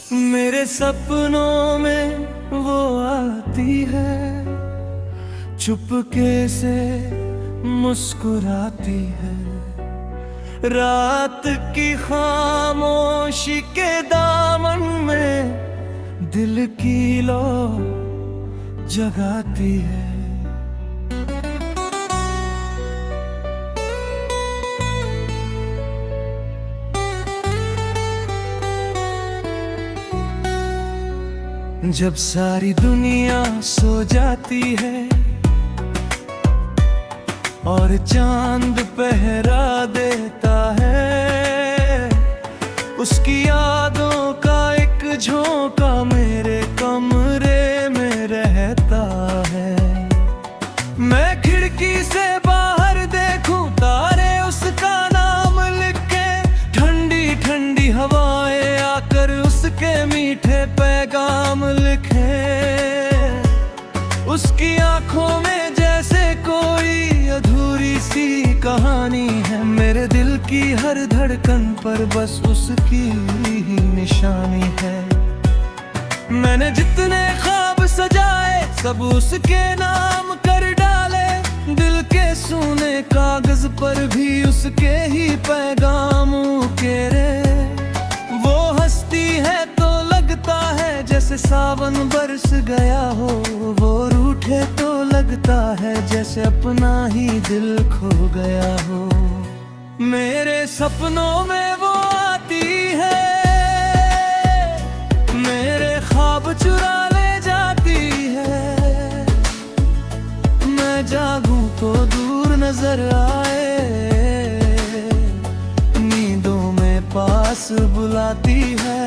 मेरे सपनों में वो आती है, चुपके से मुस्कुराती है। रात की खामोशी के दामन में दिल की लो जगाती है। जब सारी दुनिया सो जाती है और चांद पहरा देता है, उसकी यादों का एक झोंका मेरे कमरे में रहता है। मैं खिड़की से बाहर देखूं, तारे उसका नाम लिखे, ठंडी ठंडी हवाएं आकर उसके मीठे पैगाम लिखे। उसकी आंखों में जैसे कोई अधूरी सी कहानी है, मेरे दिल की हर धड़कन पर बस उसकी ही निशानी है। मैंने जितने ख्वाब सजाए सब उसके नाम कर डाले, दिल के सूने कागज पर भी उसके ही पैगाम उकेरे। वो हंसती है तो लगता है जैसे सावन बरस गया हो, वो रूठे तो लगता है जैसे अपना ही दिल खो गया हो। मेरे सपनों में वो आती है, मेरे ख्वाब चुरा ले जाती है। मैं जागूं तो दूर नजर आए, नींदों में पास बुलाती है।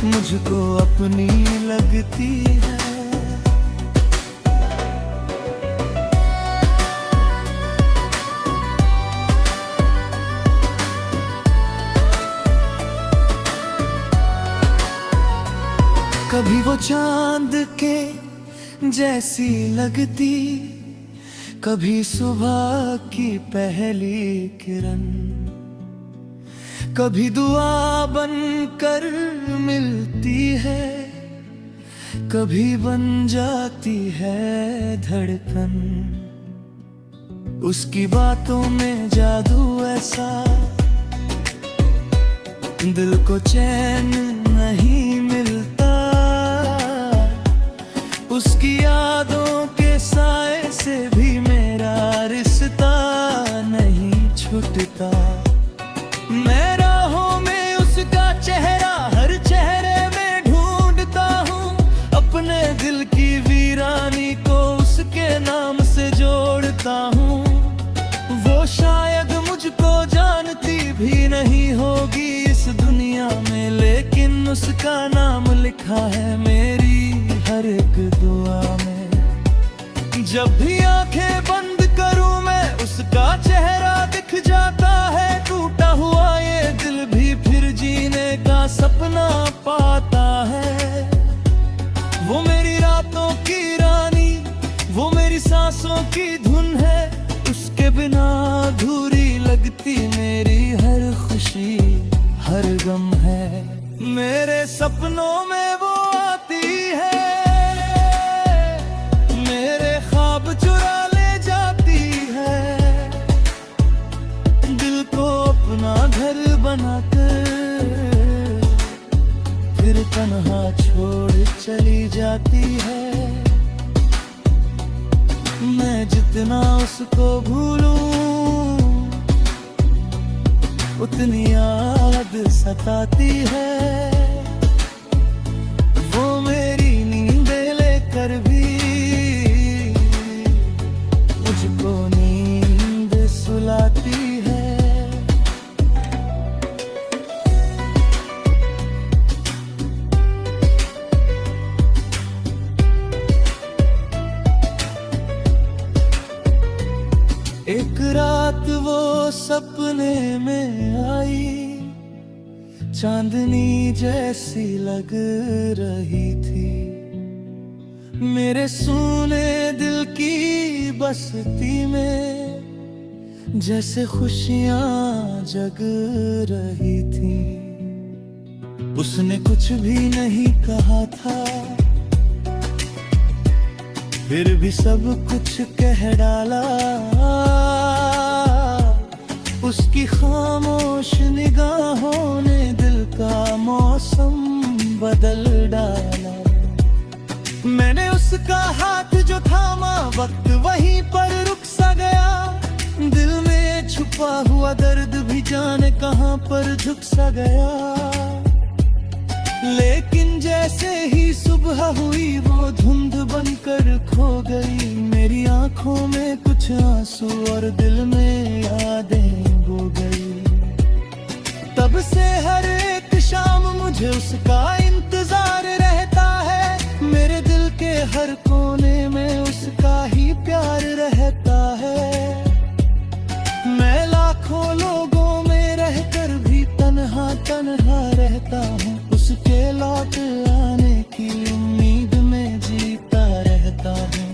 मुझको अपनी लगती है। कभी वो चांद के जैसी लगती, कभी सुबह की पहली किरण, कभी दुआ बनकर मिलती है, कभी बन जाती है धड़कन। उसकी बातों में जादू ऐसा, दिल को चैन नहीं मिलता। उसकी यादों के साए से भी मेरा रिश्ता नहीं छूटता। मैं राहों में उसका चेहरा हर चेहरे में ढूंढता हूँ, अपने दिल की वीरानी को उसके नाम से जोड़ता हूँ। वो शायद मुझको जानती भी नहीं होगी इस दुनिया में, लेकिन उसका नाम लिखा है मेरी हर एक दुआ में। जब भी आंखें बंद करूँ मैं, उसका चेहरा दिख जाता है। टूटा हुआ ये दिल भी फिर जीने का सपना पाता है। वो मेरी रातों की रानी, वो मेरी सांसों की धुन है। उसके बिना अधूरी लगती मेरी हर खुशी, हर गम है। मेरे सपनों में वो आती है, मेरे ख्वाब चुरा ले जाती है। दिल को अपना घर बनाकर फिर तन्हा छोड़ चली जाती है। मैं जितना उसको भूलूं उतनी याद सताती है। वो मेरी नींदें लेकर भी मुझको नींद सुलाती है। एक रात वो सपने में आई, चांदनी जैसी लग रही थी मेरे सूने दिल की बस्ती में, जैसे खुशियां जग रही थी। उसने कुछ भी नहीं कहा था, फिर भी सब कुछ कह डाला। उसकी खामोश निगाहों ने दिल का मौसम बदल डाला। मैंने उसका हाथ जो थामा, वक्त वहीं पर रुक सा गया। दिल में छुपा हुआ दर्द भी जाने कहां पर झुक सा गया। लेकिन जैसे ही सुबह हुई वो धुंध बनकर खो गई। मेरी आंखों में कुछ आंसू और दिल में यादें हो गई। तब से हर एक शाम मुझे उसका इंतजार रहता है। मेरे दिल के हर कोने में उसका ही प्यार रहता है। मैं लाखों लोगों में रहकर भी तन्हा तन्हा रहता हूँ। उसके लौट आने की उम्मीद में जीता रहता हूँ।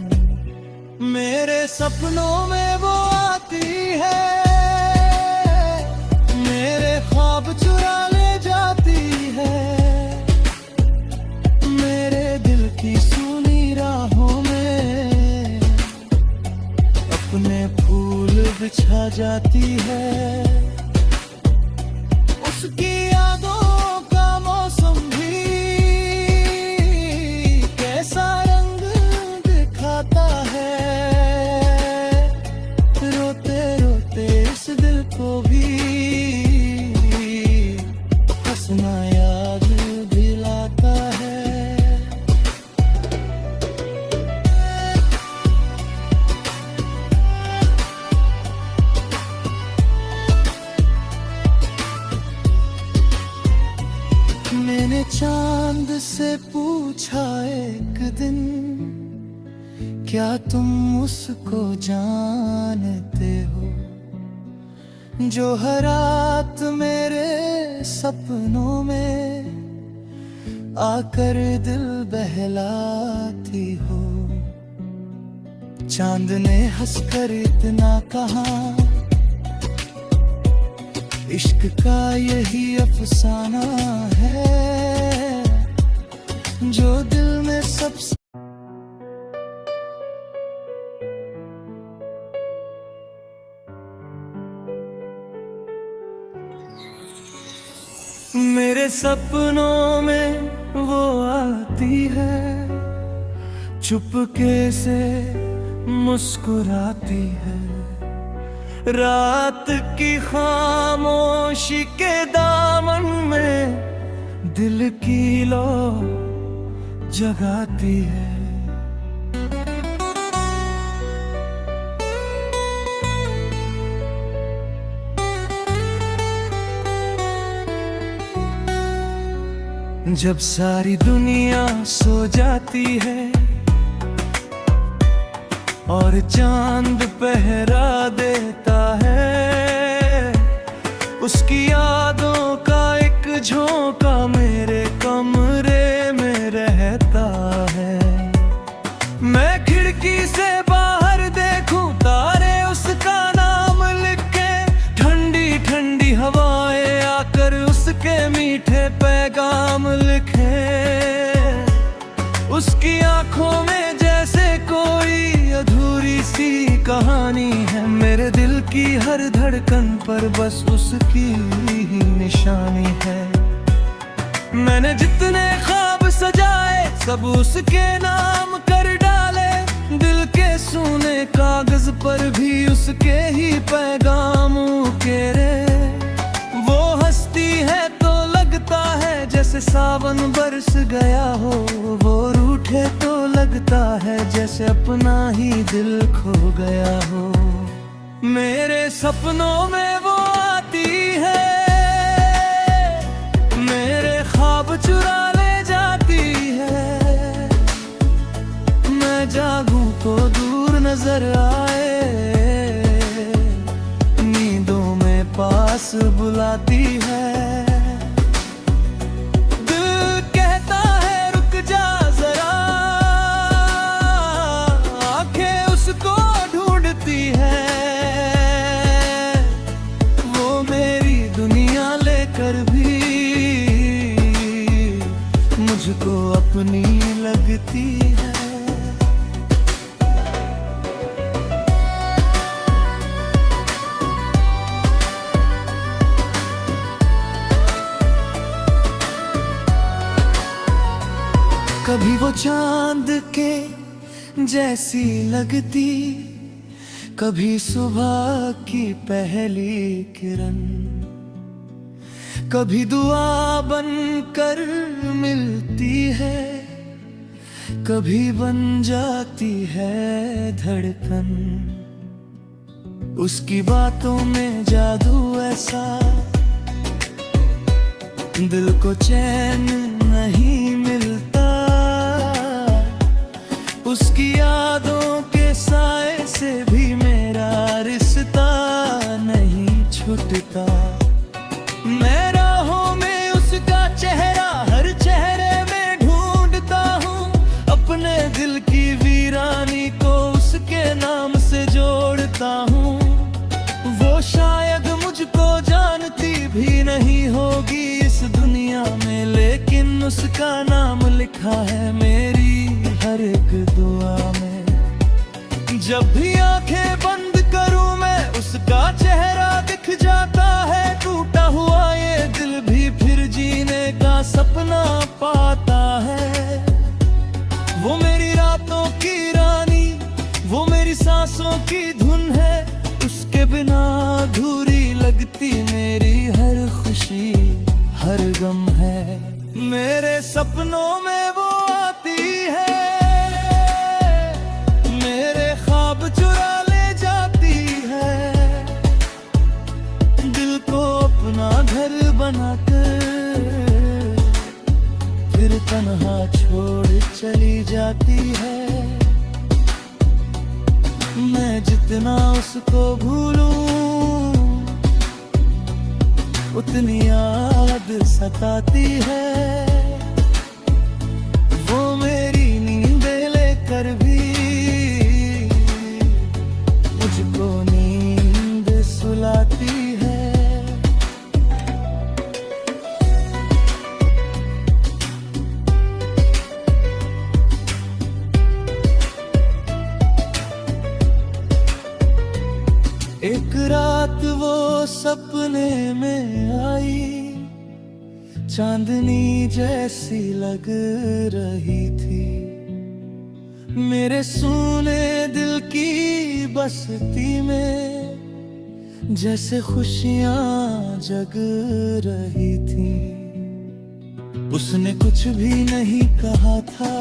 मेरे सपनों में वो आती है, मेरे ख्वाब चुरा ले जाती है। मेरे दिल की सुनी राहों में अपने फूल बिछा जाती है। उसकी यादों का मौसम भी कैसा रंग दिखाता है। रोते रोते इस दिल को भी हंसना याद दिलाता है। मैंने चांद से पूछा एक दिन, क्या तुम उसको जानते हो जो हर रात मेरे सपनों में आकर दिल बहलाती हो। चांद ने हंसकर इतना कहा, इश्क का यही अफसाना है जो दिल में सबसे। मेरे सपनों में वो आती है, चुपके से मुस्कुराती है। रात की खामोशी के दामन में दिल की लो जगाती है। जब सारी दुनिया सो जाती है और चांद पहरा देता है, उसकी यादों का एक झोंका मेरे कमरे में रहता है। मैं खिड़की से बाहर देखूं, तारे उसका नाम लिखे। ठंडी ठंडी हवाएं आकर उसके मीठे पैगाम लिखे। उसकी आंखों में जैसे कोई अधूरी सी कहानी है। मेरे दिल की हर धड़कन पर बस उसकी ही निशानी है। मैंने जितने ख्वाब सजाए सब उसके नाम कर डाले। दिल के सूने कागज पर भी उसके ही पैगाम उकेरे। वो हंसती है तो लगता है जैसे सावन बरस गया हो। वो रूठे तो लगता है जैसे अपना ही दिल खो गया हो। मेरे सपनों में वो आती है, मेरे ख्वाब चुरा ले जाती है। मैं जागूं तो दूर नजर आए, नींदों में पास बुलाती है। लगती है। कभी वो चांद के जैसी लगती, कभी सुबह की पहली किरण, कभी दुआ बनकर मिलती है, कभी बन जाती है धड़कन। उसकी बातों में जादू ऐसा, दिल को चैन नहीं मिलता। उसकी यादों के साए से भी मेरा रिश्ता नहीं छूटता। मैं राहों में उसका चेहरा हर चेहरे में ढूंढता हूँ, अपने दिल की वीरानी को उसके नाम से जोड़ता हूँ। वो शायद मुझको जानती भी नहीं होगी इस दुनिया में, लेकिन उसका नाम लिखा है मेरी हर एक दुआ में। जब भी आंखें बंद करूं मैं उसका चेहरा दिख जाता है। टूटा हुआ ये दिल भी फिर जीने का सपना पाता है। वो मेरी रातों की रानी, वो मेरी सांसों की धुन है। उसके बिना अधूरी लगती मेरी हर खुशी, हर गम है। मेरे सपनों में वो आती है, मेरे ख्वाब चुरा ले जाती है। दिल को अपना घर बनाकर फिर तन्हा छोड़ चली जाती है। मैं जितना उसको भूलूं उतनी याद सताती है। वो मेरी नींदें लेकर भी मुझको नींद सुलाती है। एक रात वो सपने में आई, चांदनी जैसी लग रही थी। मेरे सूने दिल की बस्ती में जैसे खुशियां जग रही थी। उसने कुछ भी नहीं कहा था,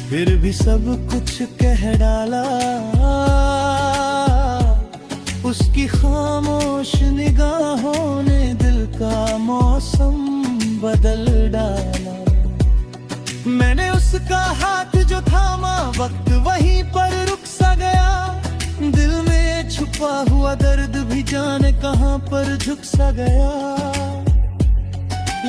फिर भी सब कुछ कह डाला। उसकी खामोश निगाहों ने दिल का मौसम बदल डाला। मैंने उसका हाथ जो थामा, वक्त वहीं पर रुक सा गया। दिल में छुपा हुआ दर्द भी जाने कहां पर झुक सा गया।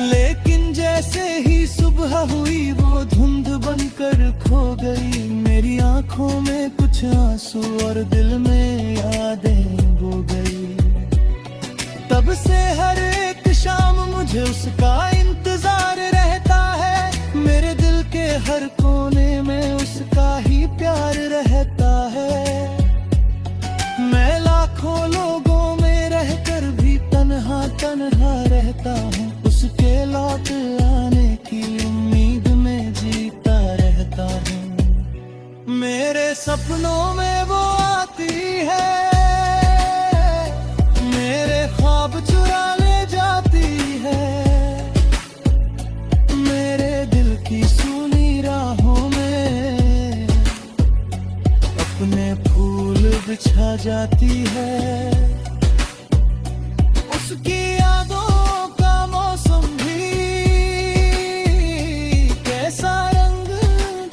लेकिन जैसे ही सुबह हुई वो धुंध बनकर खो गई। मेरी आंखों में कुछ आंसू और दिल में यादें हो गई। तब से हर एक शाम मुझे उसका इंतजार रहता है। मेरे दिल के हर कोने में उसका ही प्यार रहता है। मैं लाखों लोगों में रहकर भी तन्हा तन्हा रहता हूँ। उसके लौट आने की उम्मीद में जीता रहता हूँ। मेरे सपनों में वो आती है, मेरे ख्वाब चुरा ले जाती है। मेरे दिल की सूनी राहों में अपने फूल बिछा जाती है। उसकी यादों का मौसम भी कैसा रंग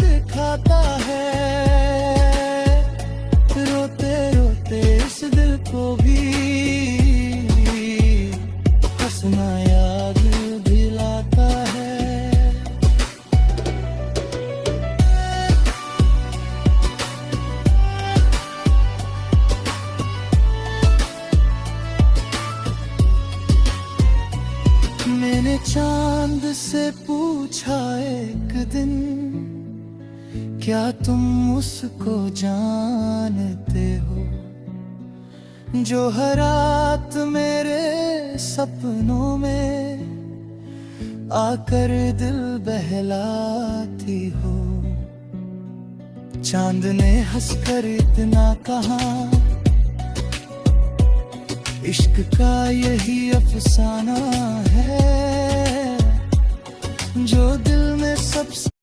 दिखाता है। रोते रोते इस दिल को भी हंसना याद दिलाता है। एक दिन, क्या तुम उसको जानते हो जो हर रात मेरे सपनों में आकर दिल बहलाती हो। चांद ने हंसकर इतना कहा, इश्क का यही अफसाना है जो दिल में सबसे